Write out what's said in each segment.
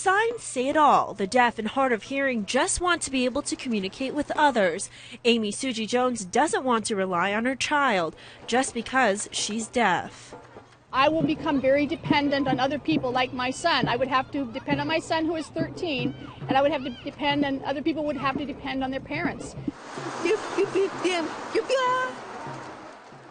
signs say it all. The deaf and hard of hearing just want to be able to communicate with others. Amy Suji Jones doesn't want to rely on her child just because she's deaf. I will become very dependent on other people like my son. I would have to depend on my son who is 13, and I would have to depend on other people would have to depend on their parents.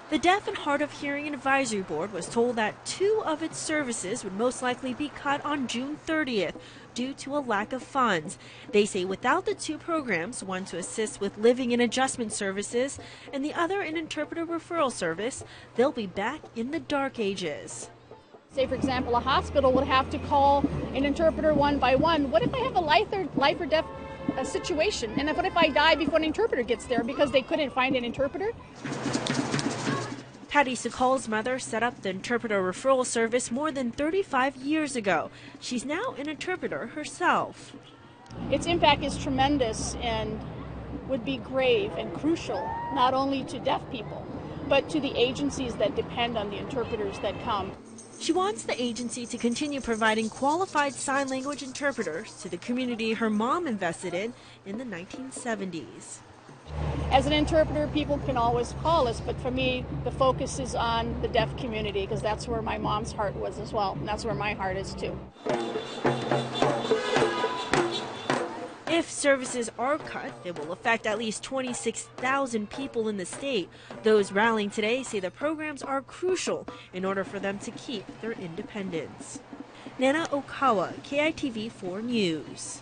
The Deaf and Hard of Hearing Advisory Board was told that 2 of its services would most likely be cut on June 30th due to a lack of funds. They say without the 2 programs, one to assist with living and adjustment services and the other an interpreter referral service, they'll be back in the dark ages. Say, for example, a hospital would have to call an interpreter one by one. What if I have a life or death situation? And what if I die before an interpreter gets there because they couldn't find an interpreter? Patty Sakal's mother set up the interpreter referral service more than 35 years ago. She's now an interpreter herself. Its impact is tremendous and would be grave and crucial, not only to deaf people, but to the agencies that depend on the interpreters that come. She wants the agency to continue providing qualified sign language interpreters to the community her mom invested in the 1970s. As an interpreter, people can always call us, but for me, the focus is on the deaf community because that's where my mom's heart was as well, and that's where my heart is too. If services are cut, it will affect at least 26,000 people in the state. Those rallying today say the programs are crucial in order for them to keep their independence. Nana Okawa, KITV 4 News.